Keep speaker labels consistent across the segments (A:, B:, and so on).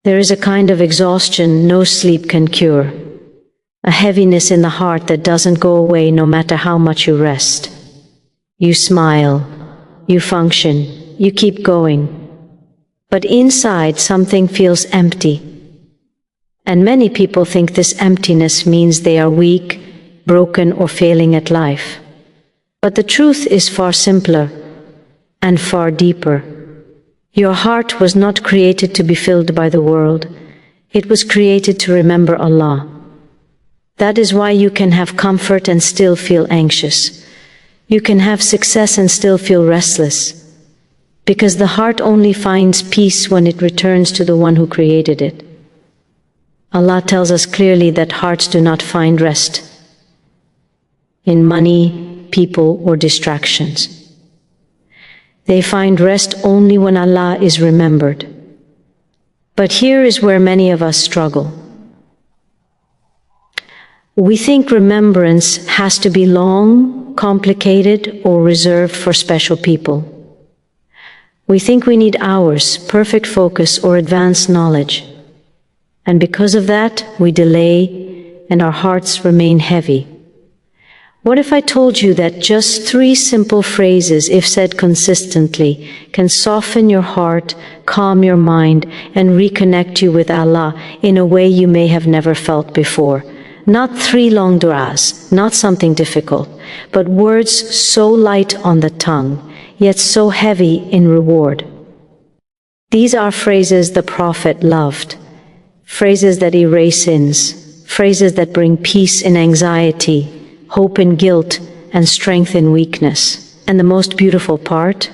A: There is a kind of exhaustion no sleep can cure, a heaviness in the heart that doesn't go away no matter how much you rest. You smile, you function, you keep going, but inside something feels empty. And many people think this emptiness means they are weak, broken, or failing at life. But the truth is far simpler and far deeper. Your heart was not created to be filled by the world. It was created to remember Allah. That is why you can have comfort and still feel anxious. You can have success and still feel restless. Because the heart only finds peace when it returns to the one who created it. Allah tells us clearly that hearts do not find rest in money, people, or distractions. They find rest only when Allah is remembered. But here is where many of us struggle. We think remembrance has to be long, complicated, or reserved for special people. We think we need hours, perfect focus, or advanced knowledge. And because of that, we delay and our hearts remain heavy. What if I told you that just 3 simple phrases, if said consistently, can soften your heart, calm your mind, and reconnect you with Allah in a way you may have never felt before? Not 3 long du'as, not something difficult, but words so light on the tongue, yet so heavy in reward. These are phrases the Prophet loved, phrases that erase sins, phrases that bring peace in anxiety, hope in guilt, and strength in weakness. And the most beautiful part?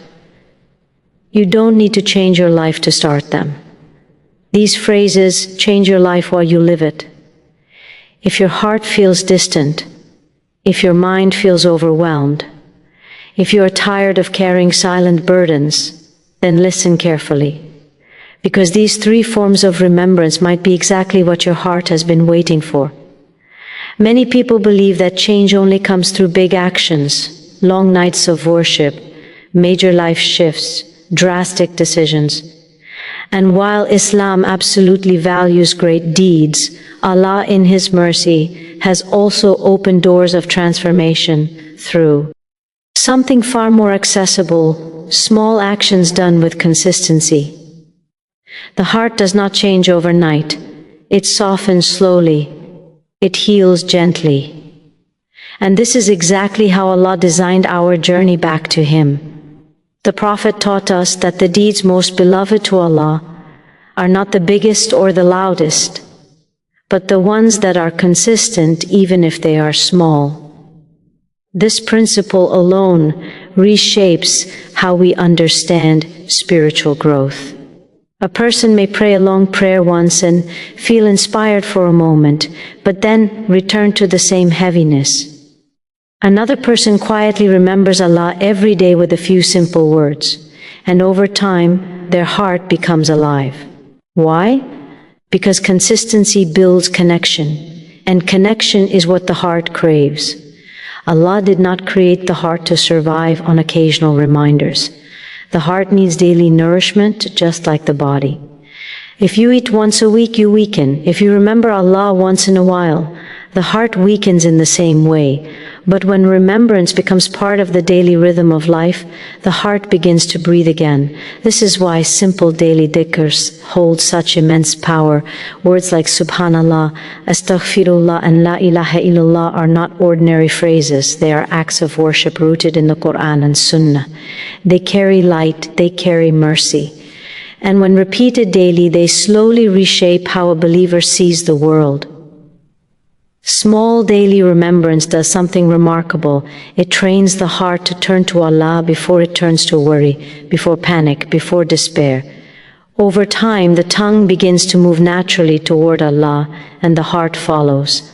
A: You don't need to change your life to start them. These phrases change your life while you live it. If your heart feels distant, if your mind feels overwhelmed, if you are tired of carrying silent burdens, then listen carefully. Because these 3 forms of remembrance might be exactly what your heart has been waiting for. Many people believe that change only comes through big actions, long nights of worship, major life shifts, drastic decisions. And while Islam absolutely values great deeds, Allah in His mercy has also opened doors of transformation through something far more accessible, small actions done with consistency. The heart does not change overnight. It softens slowly. It heals gently. And this is exactly how Allah designed our journey back to Him. The Prophet taught us that the deeds most beloved to Allah are not the biggest or the loudest, but the ones that are consistent even if they are small. This principle alone reshapes how we understand spiritual growth. A person may pray a long prayer once and feel inspired for a moment, but then return to the same heaviness. Another person quietly remembers Allah every day with a few simple words, and over time, their heart becomes alive. Why? Because consistency builds connection, and connection is what the heart craves. Allah did not create the heart to survive on occasional reminders. The heart needs daily nourishment, just like the body. If you eat once a week, you weaken. If you remember Allah once in a while, the heart weakens in the same way. But when remembrance becomes part of the daily rhythm of life, the heart begins to breathe again. This is why simple daily dhikrs hold such immense power. Words like Subhanallah, Astaghfirullah, and La ilaha illallah are not ordinary phrases. They are acts of worship rooted in the Quran and Sunnah. They carry light, they carry mercy. And when repeated daily, they slowly reshape how a believer sees the world. Small daily remembrance does something remarkable. It trains the heart to turn to Allah before it turns to worry, before panic, before despair. Over time, the tongue begins to move naturally toward Allah, and the heart follows.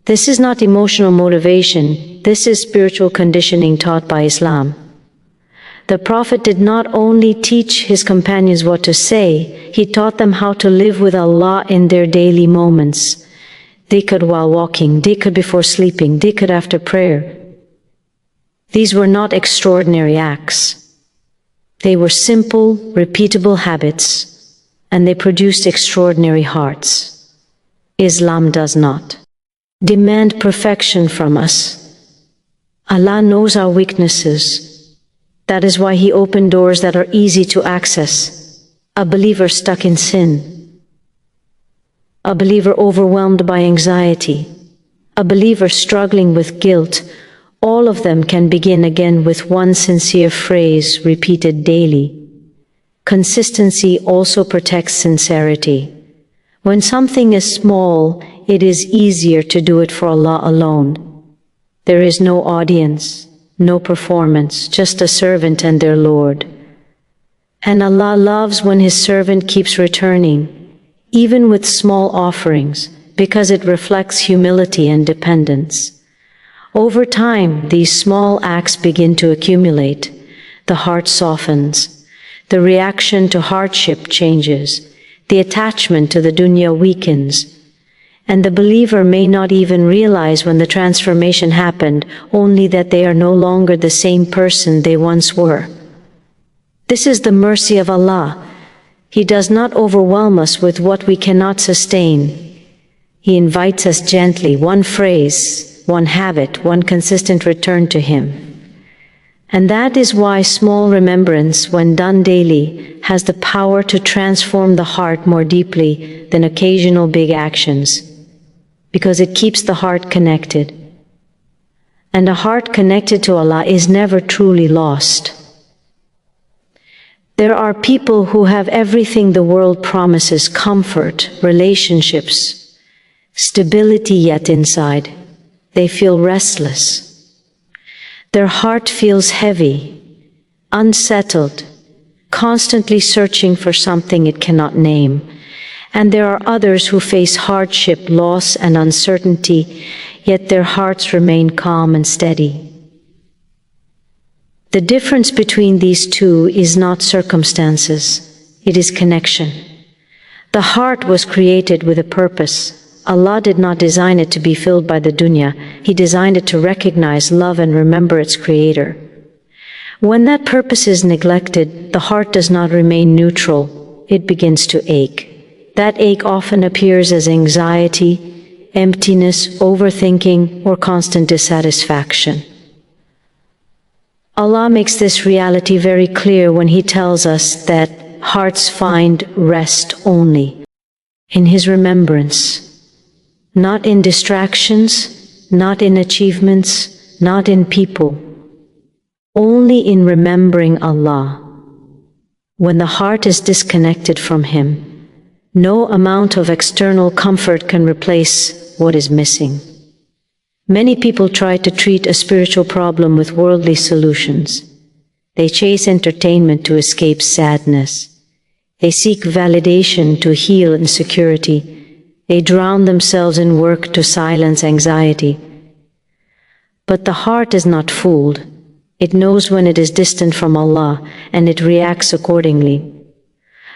A: This is not emotional motivation. This is spiritual conditioning taught by Islam. The Prophet did not only teach his companions what to say, he taught them how to live with Allah in their daily moments. Dhikr while walking, dhikr before sleeping, dhikr after prayer. These were not extraordinary acts. They were simple, repeatable habits. and they produced extraordinary hearts. Islam does not demand perfection from us. Allah knows our weaknesses. That is why He opened doors that are easy to access. A believer stuck in sin, a believer overwhelmed by anxiety, a believer struggling with guilt, all of them can begin again with one sincere phrase repeated daily. Consistency also protects sincerity. When something is small, it is easier to do it for Allah alone. There is no audience, no performance, just a servant and their Lord. And Allah loves when His servant keeps returning, even with small offerings, because it reflects humility and dependence. Over time, these small acts begin to accumulate. The heart softens. The reaction to hardship changes. The attachment to the dunya weakens. And the believer may not even realize when the transformation happened, only that they are no longer the same person they once were. This is the mercy of Allah. He does not overwhelm us with what we cannot sustain. He invites us gently, one phrase, one habit, one consistent return to Him. And that is why small remembrance, when done daily, has the power to transform the heart more deeply than occasional big actions, because it keeps the heart connected. And a heart connected to Allah is never truly lost. There are people who have everything the world promises: comfort, relationships, stability, yet inside they feel restless. Their heart feels heavy, unsettled, constantly searching for something it cannot name. And there are others who face hardship, loss, and uncertainty, yet their hearts remain calm and steady. The difference between these two is not circumstances, it is connection. The heart was created with a purpose. Allah did not design it to be filled by the dunya. He designed it to recognize, love, and remember its creator. When that purpose is neglected, the heart does not remain neutral. It begins to ache. That ache often appears as anxiety, emptiness, overthinking, or constant dissatisfaction. Allah makes this reality very clear when He tells us that hearts find rest only in His remembrance. Not in distractions, not in achievements, not in people, only in remembering Allah. When the heart is disconnected from Him, no amount of external comfort can replace what is missing. Many people try to treat a spiritual problem with worldly solutions. They chase entertainment to escape sadness. They seek validation to heal insecurity. They drown themselves in work to silence anxiety. But the heart is not fooled. It knows when it is distant from Allah, and it reacts accordingly.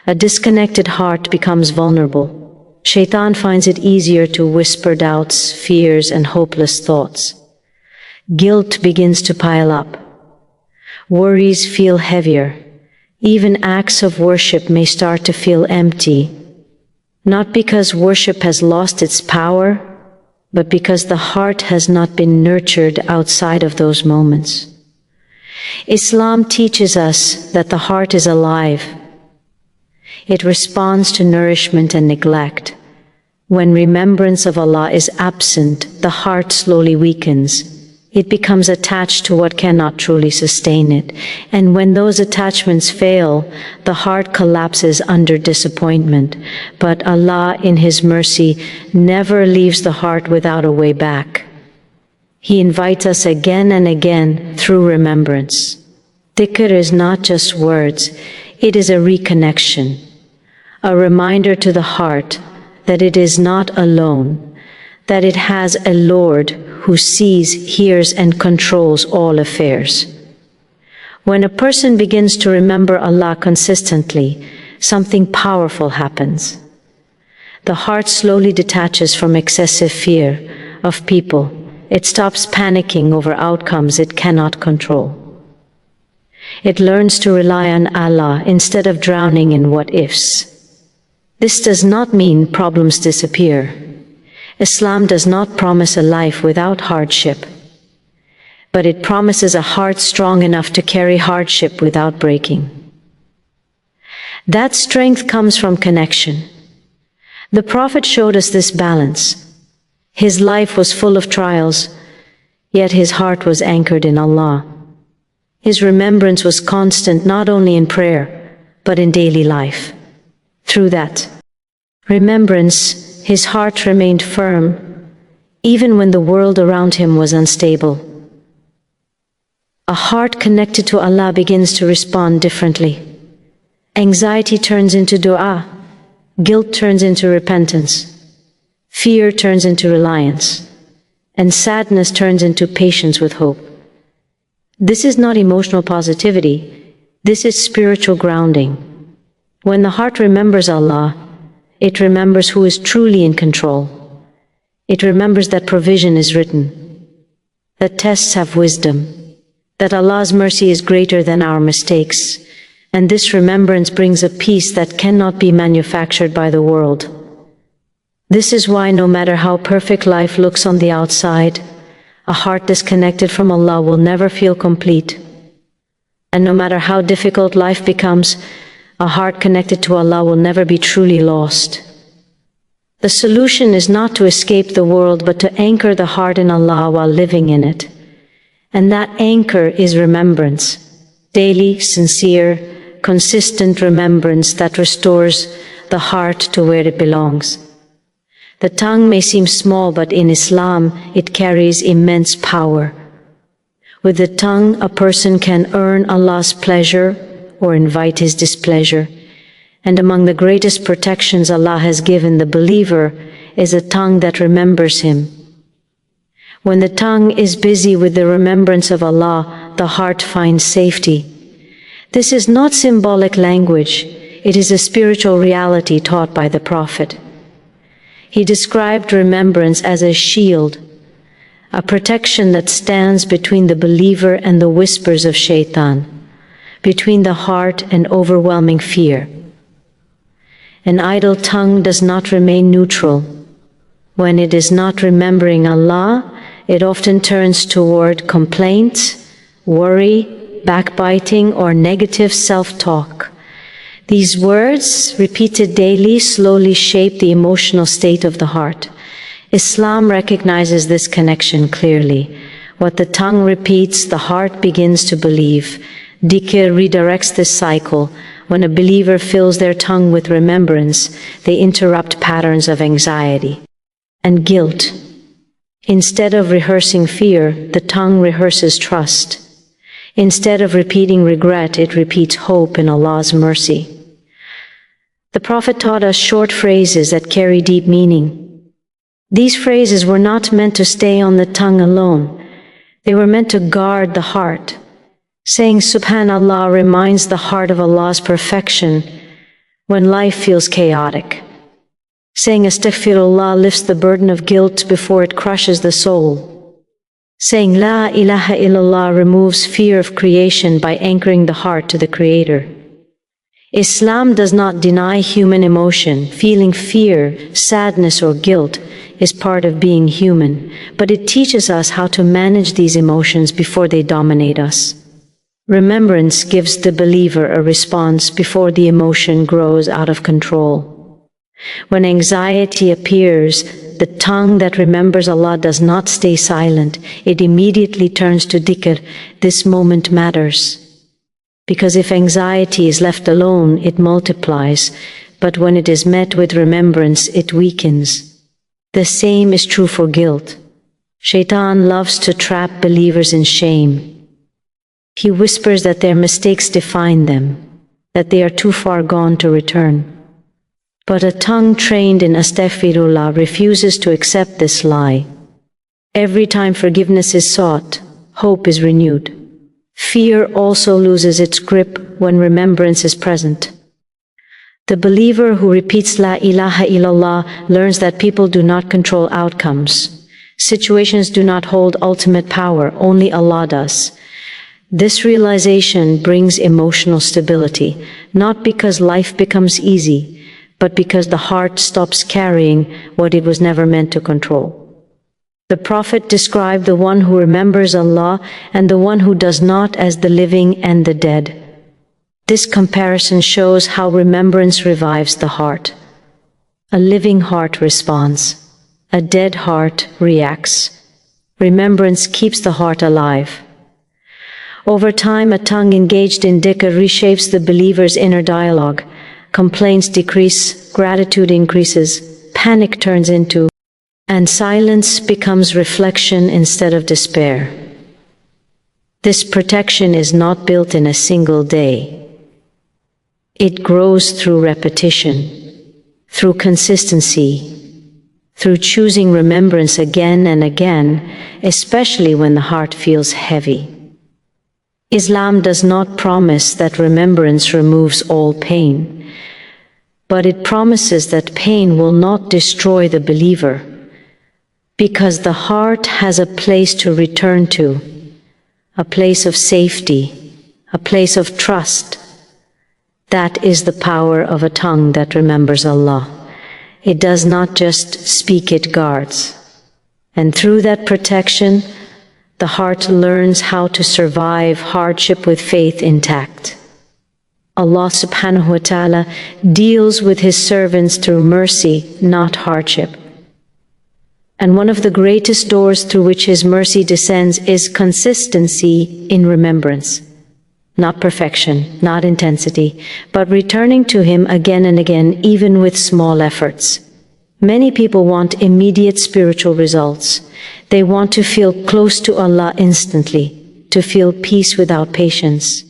A: A disconnected heart becomes vulnerable. Shaitan finds it easier to whisper doubts, fears, and hopeless thoughts. Guilt begins to pile up. Worries feel heavier. Even acts of worship may start to feel empty. Not because worship has lost its power, but because the heart has not been nurtured outside of those moments. Islam teaches us that the heart is alive. It responds to nourishment and neglect. When remembrance of Allah is absent, the heart slowly weakens. It becomes attached to what cannot truly sustain it. And when those attachments fail, the heart collapses under disappointment. But Allah, in His mercy, never leaves the heart without a way back. He invites us again and again through remembrance. Dhikr is not just words, it is a reconnection, a reminder to the heart that it is not alone, that it has a Lord who sees, hears, and controls all affairs. When a person begins to remember Allah consistently, something powerful happens. The heart slowly detaches from excessive fear of people. It stops panicking over outcomes it cannot control. It learns to rely on Allah instead of drowning in what-ifs. This does not mean problems disappear. Islam does not promise a life without hardship, but it promises a heart strong enough to carry hardship without breaking. That strength comes from connection. The Prophet showed us this balance. His life was full of trials, yet his heart was anchored in Allah. His remembrance was constant not only in prayer, but in daily life. Through that remembrance, his heart remained firm, even when the world around him was unstable. A heart connected to Allah begins to respond differently. Anxiety turns into dua, guilt turns into repentance, fear turns into reliance, and sadness turns into patience with hope. This is not emotional positivity, this is spiritual grounding. When the heart remembers Allah, it remembers who is truly in control. It remembers that provision is written, that tests have wisdom, that Allah's mercy is greater than our mistakes, and this remembrance brings a peace that cannot be manufactured by the world. This is why no matter how perfect life looks on the outside, a heart disconnected from Allah will never feel complete. And no matter how difficult life becomes, a heart connected to Allah will never be truly lost. The solution is not to escape the world, but to anchor the heart in Allah while living in it. And that anchor is remembrance, daily, sincere, consistent remembrance that restores the heart to where it belongs. The tongue may seem small, but in Islam, it carries immense power. With the tongue, a person can earn Allah's pleasure or invite His displeasure. And among the greatest protections Allah has given the believer is a tongue that remembers Him. When the tongue is busy with the remembrance of Allah, the heart finds safety. This is not symbolic language, it is a spiritual reality taught by the Prophet. He described remembrance as a shield, a protection that stands between the believer and the whispers of shaitan, between the heart and overwhelming fear. An idle tongue does not remain neutral. When it is not remembering Allah, it often turns toward complaint, worry, backbiting, or negative self-talk. These words, repeated daily, slowly shape the emotional state of the heart. Islam recognizes this connection clearly. What the tongue repeats, the heart begins to believe. Dhikr redirects this cycle. When a believer fills their tongue with remembrance, they interrupt patterns of anxiety and guilt. Instead of rehearsing fear, the tongue rehearses trust. Instead of repeating regret, it repeats hope in Allah's mercy. The Prophet taught us short phrases that carry deep meaning. These phrases were not meant to stay on the tongue alone. They were meant to guard the heart. Saying Subhanallah reminds the heart of Allah's perfection when life feels chaotic. Saying Astaghfirullah lifts the burden of guilt before it crushes the soul. Saying La ilaha illallah removes fear of creation by anchoring the heart to the Creator. Islam does not deny human emotion. Feeling fear, sadness, or guilt is part of being human, but it teaches us how to manage these emotions before they dominate us. Remembrance gives the believer a response before the emotion grows out of control. When anxiety appears, the tongue that remembers Allah does not stay silent. It immediately turns to dhikr. This moment matters. Because if anxiety is left alone, it multiplies. But when it is met with remembrance, it weakens. The same is true for guilt. Shaitan loves to trap believers in shame. He whispers that their mistakes define them, that they are too far gone to return. But a tongue trained in Astaghfirullah refuses to accept this lie. Every time forgiveness is sought, hope is renewed. Fear also loses its grip when remembrance is present. The believer who repeats La ilaha illallah learns that people do not control outcomes. Situations do not hold ultimate power, only Allah does. This realization brings emotional stability, not because life becomes easy, but because the heart stops carrying what it was never meant to control. The Prophet described the one who remembers Allah and the one who does not as the living and the dead. This comparison shows how remembrance revives the heart. A living heart responds. A dead heart reacts. Remembrance keeps the heart alive. Over time, a tongue engaged in dhikr reshapes the believer's inner dialogue. Complaints decrease, gratitude increases, panic turns into, and silence becomes reflection instead of despair. This protection is not built in a single day. It grows through repetition, through consistency, through choosing remembrance again and again, especially when the heart feels heavy. Islam does not promise that remembrance removes all pain, but it promises that pain will not destroy the believer, because the heart has a place to return to, a place of safety, a place of trust. That is the power of a tongue that remembers Allah. It does not just speak, it guards. And through that protection, the heart learns how to survive hardship with faith intact. Allah subhanahu wa ta'ala deals with His servants through mercy, not hardship. And one of the greatest doors through which His mercy descends is consistency in remembrance. Not perfection, not intensity, but returning to Him again and again, even with small efforts. Many people want immediate spiritual results. They want to feel close to Allah instantly, to feel peace without patience.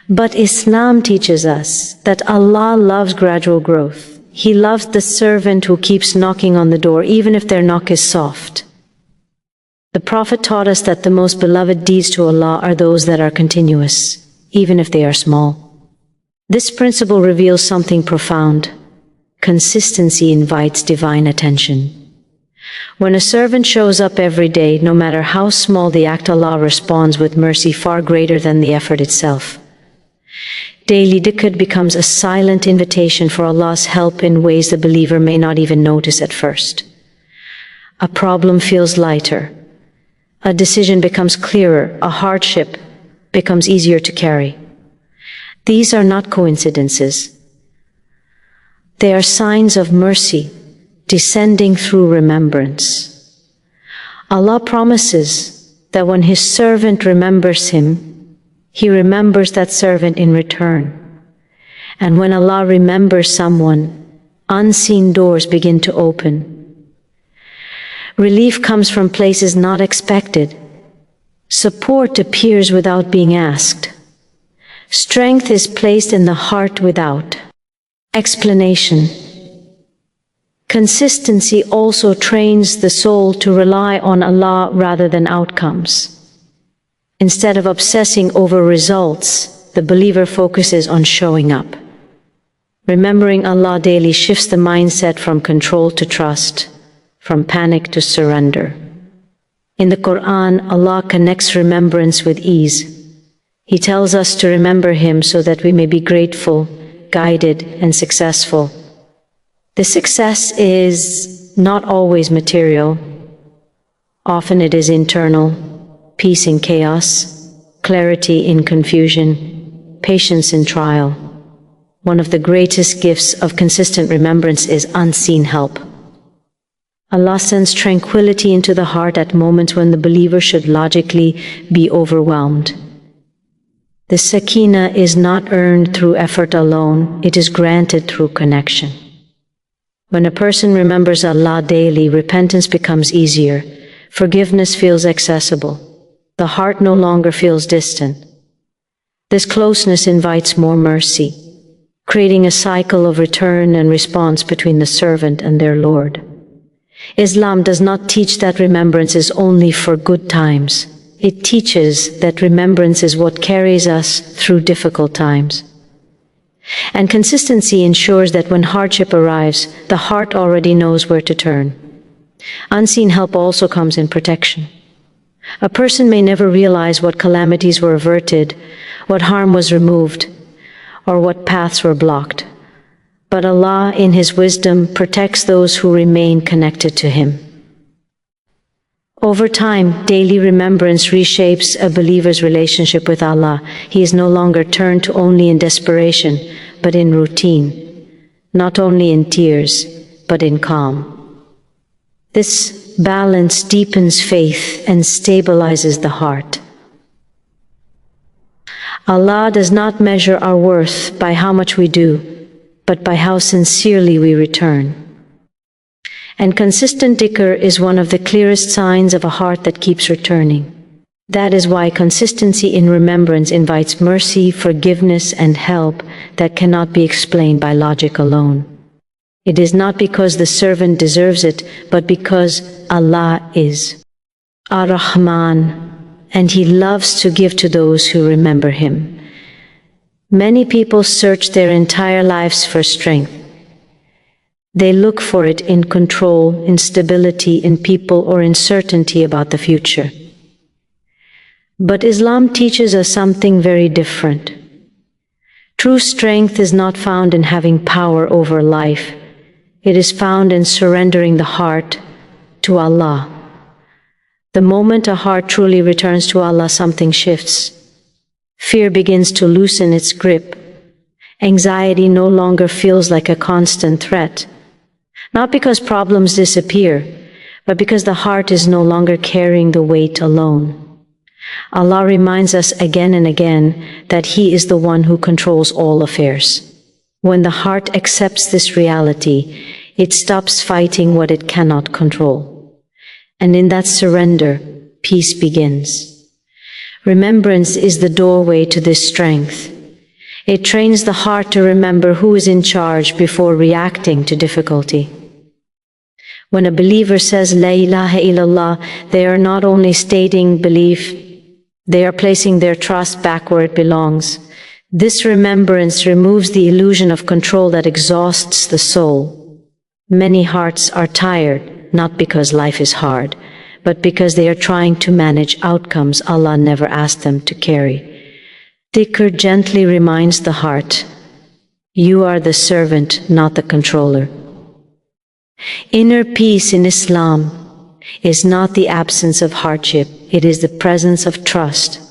A: But Islam teaches us that Allah loves gradual growth. He loves the servant who keeps knocking on the door, even if their knock is soft. The Prophet taught us that the most beloved deeds to Allah are those that are continuous, even if they are small. This principle reveals something profound. Consistency invites divine attention. When a servant shows up every day, no matter how small the act, Allah responds with mercy far greater than the effort itself. Daily dhikr becomes a silent invitation for Allah's help in ways the believer may not even notice at first. A problem feels lighter. A decision becomes clearer. A hardship becomes easier to carry. These are not coincidences. They are signs of mercy descending through remembrance. Allah promises that when His servant remembers Him, He remembers that servant in return. And when Allah remembers someone, unseen doors begin to open. Relief comes from places not expected. Support appears without being asked. Strength is placed in the heart without explanation. Consistency also trains the soul to rely on Allah rather than outcomes. Instead of obsessing over results, the believer focuses on showing up. Remembering Allah daily shifts the mindset from control to trust, from panic to surrender. In the Quran, Allah connects remembrance with ease. He tells us to remember Him so that we may be grateful, guided, and successful. The success is not always material. Often it is internal. Peace in chaos, clarity in confusion, patience in trial. One of the greatest gifts of consistent remembrance is unseen help. Allah sends tranquility into the heart at moments when the believer should logically be overwhelmed. The sakina is not earned through effort alone, it is granted through connection. When a person remembers Allah daily, repentance becomes easier, forgiveness feels accessible. The heart no longer feels distant. This closeness invites more mercy, creating a cycle of return and response between the servant and their Lord. Islam does not teach that remembrance is only for good times. It teaches that remembrance is what carries us through difficult times. And consistency ensures that when hardship arrives, the heart already knows where to turn. Unseen help also comes in protection. A person may never realize what calamities were averted, what harm was removed, or what paths were blocked. But Allah, in His wisdom, protects those who remain connected to Him. Over time, daily remembrance reshapes a believer's relationship with Allah. He is no longer turned to only in desperation, but in routine, not only in tears, but in calm. This balance deepens faith and stabilizes the heart. Allah does not measure our worth by how much we do, but by how sincerely we return. And consistent dhikr is one of the clearest signs of a heart that keeps returning. That is why consistency in remembrance invites mercy, forgiveness, and help that cannot be explained by logic alone. It is not because the servant deserves it, but because Allah is Ar-Rahman, and He loves to give to those who remember Him. Many people search their entire lives for strength. They look for it in control, in stability, in people, or in certainty about the future. But Islam teaches us something very different. True strength is not found in having power over life. It is found in surrendering the heart to Allah. The moment a heart truly returns to Allah, something shifts. Fear begins to loosen its grip. Anxiety no longer feels like a constant threat. Not because problems disappear, but because the heart is no longer carrying the weight alone. Allah reminds us again and again that He is the one who controls all affairs. When the heart accepts this reality, it stops fighting what it cannot control. And in that surrender, peace begins. Remembrance is the doorway to this strength. It trains the heart to remember who is in charge before reacting to difficulty. When a believer says La ilaha illallah, they are not only stating belief, they are placing their trust back where it belongs. This remembrance removes the illusion of control that exhausts the soul. Many hearts are tired, not because life is hard, but because they are trying to manage outcomes Allah never asked them to carry. Dhikr gently reminds the heart, you are the servant, not the controller. Inner peace in Islam is not the absence of hardship, it is the presence of trust.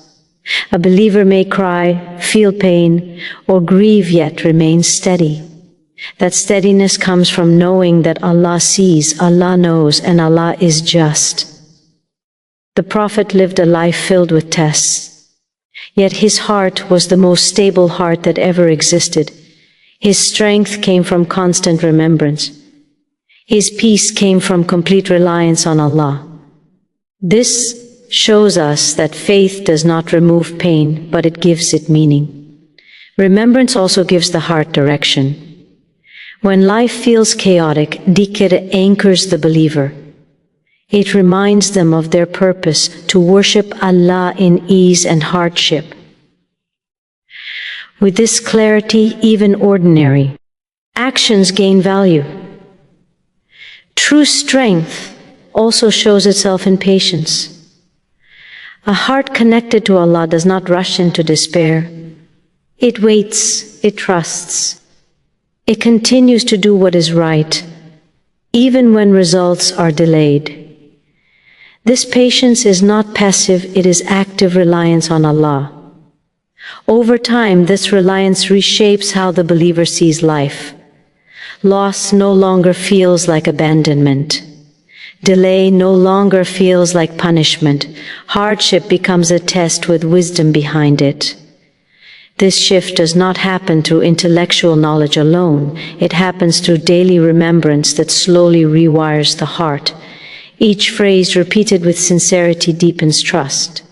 A: A believer may cry, feel pain, or grieve, yet remain steady. That steadiness comes from knowing that Allah sees, Allah knows, and Allah is just. The Prophet lived a life filled with tests, yet his heart was the most stable heart that ever existed. His strength came from constant remembrance. His peace came from complete reliance on Allah. This shows us that faith does not remove pain, but it gives it meaning. Remembrance also gives the heart direction. When life feels chaotic, dhikr anchors the believer. It reminds them of their purpose, to worship Allah in ease and hardship. With this clarity, even ordinary actions gain value. True strength also shows itself in patience. A heart connected to Allah does not rush into despair. It waits, it trusts. It continues to do what is right, even when results are delayed. This patience is not passive, it is active reliance on Allah. Over time, this reliance reshapes how the believer sees life. Loss no longer feels like abandonment. Delay no longer feels like punishment. Hardship becomes a test with wisdom behind it. This shift does not happen through intellectual knowledge alone. It happens through daily remembrance that slowly rewires the heart. Each phrase repeated with sincerity deepens trust.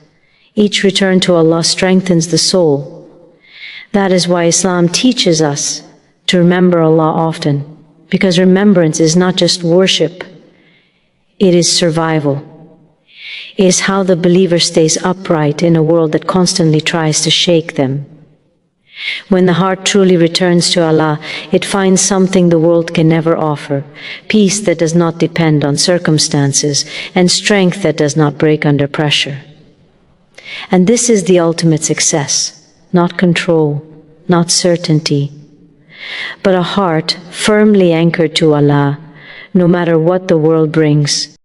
A: Each return to Allah strengthens the soul. That is why Islam teaches us to remember Allah often, because remembrance is not just worship, it is survival. It is how the believer stays upright in a world that constantly tries to shake them. When the heart truly returns to Allah, it finds something the world can never offer: peace that does not depend on circumstances, and strength that does not break under pressure. And this is the ultimate success, not control, not certainty, but a heart firmly anchored to Allah, no matter what the world brings.